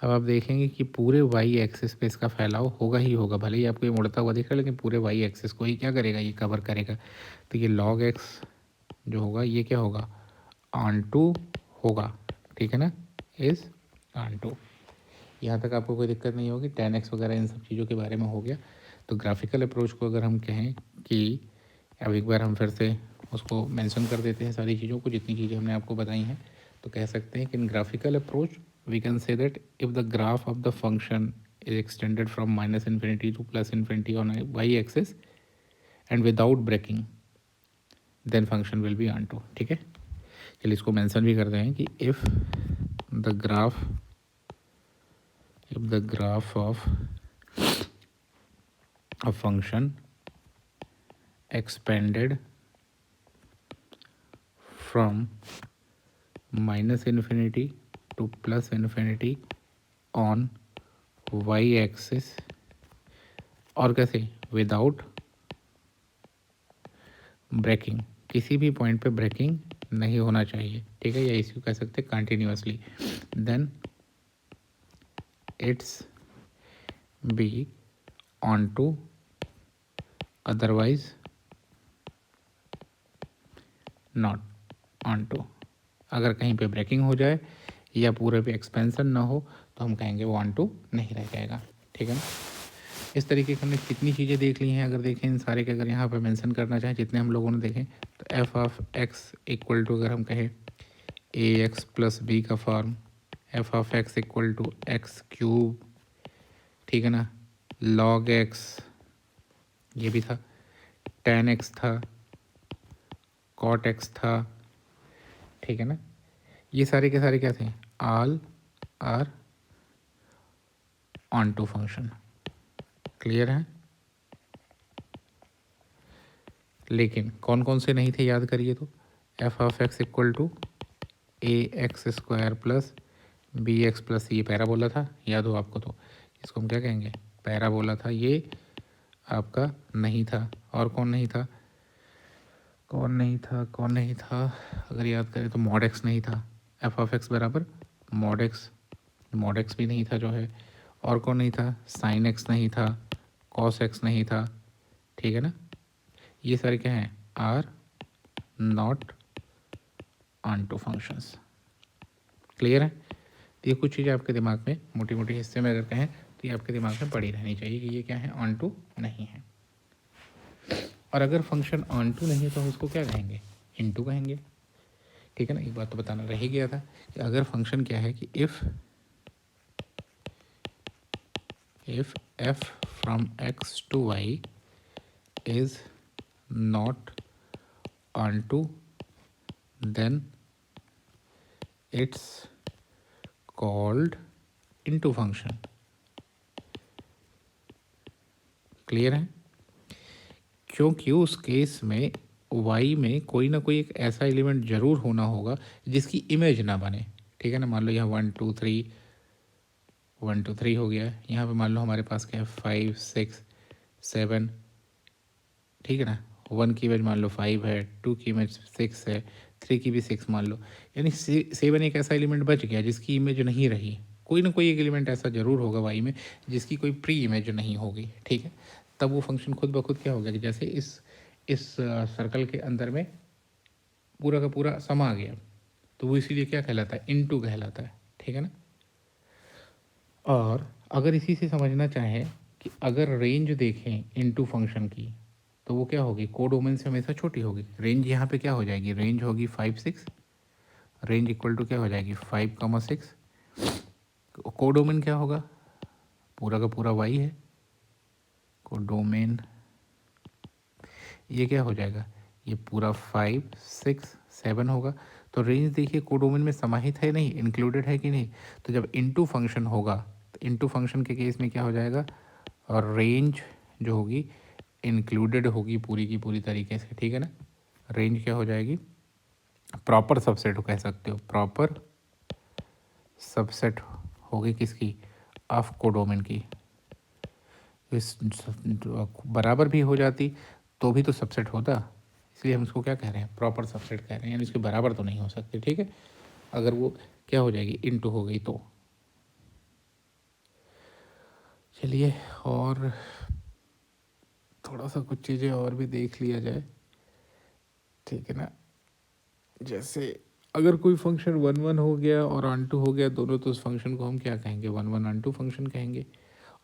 अब आप देखेंगे कि पूरे वाई एक्सिस पे इसका फैलाव होगा ही होगा, भले ही आपको ये मुड़ता हुआ दिख रहा है, लेकिन पूरे वाई एक्सिस को ही क्या करेगा? ये कवर करेगा। तो ये लॉग एक्स जो होगा ये क्या होगा? ऑन टू होगा, ठीक है ना। Is onto. यहाँ तक आपको कोई दिक्कत नहीं होगी। tan x वगैरह इन सब चीज़ों के बारे में हो गया। तो ग्राफिकल अप्रोच को अगर हम कहें कि, अब एक बार हम फिर से उसको मेंशन कर देते हैं सारी चीज़ों को, जितनी चीज़ें हमने आपको बताई हैं। तो कह सकते हैं कि in graphical approach we can say that if the graph of the function is extended from -infinity to +infinity on Y axis, and without breaking then function will be onto. ठीक है, चलिए इसको mention भी करते हैं कि if the graph of a function expanded from minus infinity to plus infinity on y axis और कैसे विदाउट ब्रेकिंग, किसी भी पॉइंट पे ब्रेकिंग नहीं होना चाहिए। ठीक है, या इसको कह सकते हैं continuously, then it's be onto, otherwise not onto. अगर कहीं पे ब्रेकिंग हो जाए या पूरे पे एक्सपेंशन ना हो तो हम कहेंगे वो ऑन टू नहीं रह जाएगा। ठीक है ना, इस तरीके की हमने कितनी चीज़ें देख ली हैं। अगर देखें इन सारे के अगर यहाँ पे मेंशन करना चाहें जितने हम लोगों ने देखे, तो f of x equal to, अगर हम कहें ए एक्स प्लस बी का form, f of x equal to x cube, ठीक है ना, लॉग एक्स ये भी था, टेन एक्स था, कॉट एक्स था। ठीक है ना, ये सारे के सारे क्या थे, all are onto function. Clear है, लेकिन कौन कौन से नहीं थे याद करिए तो, f of x equal to a x square plus B x plus, ये पैराबोला था, याद हो आपको तो इसको हम क्या कहेंगे, पैराबोला था, ये आपका नहीं था। और कौन नहीं था, कौन नहीं था, अगर याद करें तो मॉड एक्स नहीं था, एफ ऑफ एक्स बराबर मॉड एक्स भी नहीं था जो है। और कौन नहीं था, साइन एक्स नहीं था, कॉस एक्स नहीं था। ठीक है ना, ये सारे क्या हैं, are not onto functions. Clear है, तो ये कुछ चीज़ें आपके दिमाग में मोटी मोटी हिस्से में अगर कहें तो ये आपके दिमाग में पड़ी रहनी चाहिए कि ये क्या है, ऑन टू नहीं है। और अगर फंक्शन ऑन टू नहीं है तो हम उसको क्या कहेंगे, इन टू कहेंगे। ठीक है ना, एक बात तो बताना रह ही गया था कि अगर फंक्शन क्या है कि if f from x to y is not onto, then it's called into function। Clear है, क्योंकि उस केस में y में कोई ना कोई एक ऐसा एलिमेंट जरूर होना होगा जिसकी इमेज ना बने। ठीक है ना, मान लो यहाँ 1 2 3 हो गया, यहाँ पे मान लो हमारे पास क्या है 5 6 7। ठीक है ना, 1 की इमेज मान लो 5 है, 2 की इमेज 6 है, 3 की भी 6 मान लो, यानी 7 एक ऐसा एलिमेंट बच गया जिसकी इमेज नहीं रही। कोई ना कोई एक एलिमेंट ऐसा जरूर होगा वाई में जिसकी कोई प्री इमेज नहीं होगी। ठीक है, तब वो फंक्शन खुद ब खुद क्या होगा कि जैसे इस सर्कल के अंदर में पूरा का पूरा समा गया, तो वो इसीलिए क्या कहलाता है, इनटू कहलाता है। ठीक है ना, और अगर इसी से समझना चाहें कि अगर रेंज देखें इनटू फंक्शन की तो वो क्या होगी, कोडोमेन से हमेशा छोटी होगी। रेंज यहाँ पे क्या हो जाएगी, रेंज होगी 5 6, रेंज इक्वल टू क्या हो जाएगी 5,6। कोडोमेन क्या होगा, पूरा का पूरा वाई है, कोडोमेन ये क्या हो जाएगा, ये पूरा 5 6 7 होगा। तो रेंज देखिए कोडोमेन में समाहित है नहीं, इंक्लूडेड है कि नहीं। तो जब इनटू फंक्शन होगा तो इनटू फंक्शन के केस में क्या हो जाएगा, और रेंज जो होगी इंक्लूडेड होगी पूरी की पूरी तरीके से। ठीक है ना, रेंज क्या हो जाएगी, प्रॉपर सबसेट कह सकते हो, प्रॉपर सबसेट होगी किसकी, ऑफ कोडोमेन की। इस बराबर भी हो जाती तो भी तो सबसेट होता, इसलिए हम इसको क्या कह रहे हैं, प्रॉपर सबसेट कह रहे हैं, यानी इसके बराबर तो नहीं हो सकते। ठीक है, अगर वो क्या हो जाएगी, इनटू हो गई तो। चलिए और थोड़ा सा कुछ चीज़ें और भी देख लिया जाए। ठीक है ना, जैसे अगर कोई फंक्शन 1 1 हो गया और ऑन टू हो गया दोनों, तो उस फंक्शन को हम क्या कहेंगे, 1 1 ऑन टू फंक्शन कहेंगे।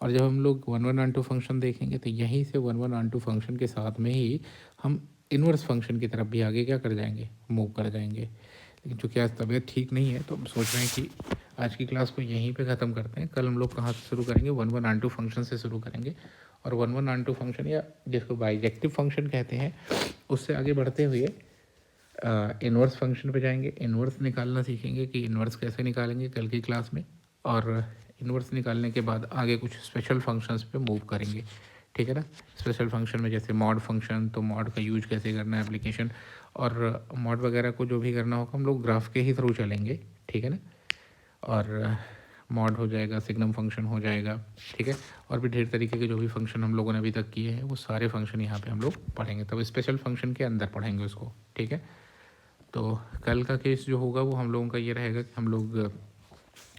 और जब हम लोग 1 1 ऑन टू फंक्शन देखेंगे तो यहीं से 1 1 ऑन टू फंक्शन के साथ में ही हम इन्वर्स फंक्शन की तरफ भी आगे क्या कर जाएंगे, मूव कर जाएंगे। लेकिन चूँकि आज तबीयत ठीक नहीं है तो हम सोच रहे हैं कि आज की क्लास को यहीं पे ख़त्म करते हैं। कल हम लोग कहाँ से शुरू करेंगे, 1 1 ऑन टू फंक्शन से शुरू करेंगे और 11 फंक्शन या जिसको बाइजेक्टिव फंक्शन कहते हैं, उससे आगे बढ़ते हुए इन्वर्स फंक्शन पे जाएंगे। इन्वर्स निकालना सीखेंगे कि इन्वर्स कैसे निकालेंगे कल की क्लास में, और इन्वर्स निकालने के बाद आगे कुछ स्पेशल फंक्शंस पे मूव करेंगे, ठीक है ना। स्पेशल फंक्शन में जैसे मॉड फंक्शन, तो मॉड का यूज कैसे करना है एप्लीकेशन, और मॉड वगैरह को जो भी करना होगा हम लोग ग्राफ के ही थ्रू चलेंगे, ठीक है ना। और मॉड हो जाएगा, सिग्नम फंक्शन हो जाएगा, ठीक है। और भी ढेर तरीके के जो भी फंक्शन हम लोगों ने अभी तक किए हैं वो सारे फंक्शन यहाँ पे हम लोग पढ़ेंगे, तब स्पेशल फंक्शन के अंदर पढ़ेंगे उसको, ठीक है। तो कल का केस जो होगा वो हम लोगों का ये रहेगा कि हम लोग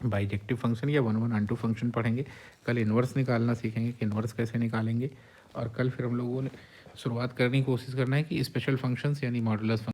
बाइजेक्टिव फंक्शन या 11 फंक्शन पढ़ेंगे। कल इन्वर्स निकालना सीखेंगे कि इन्वर्स कैसे निकालेंगे, और कल फिर हम लोगों ने शुरुआत करने की कोशिश करना है कि स्पेशल फंक्शंस यानी मॉडुलस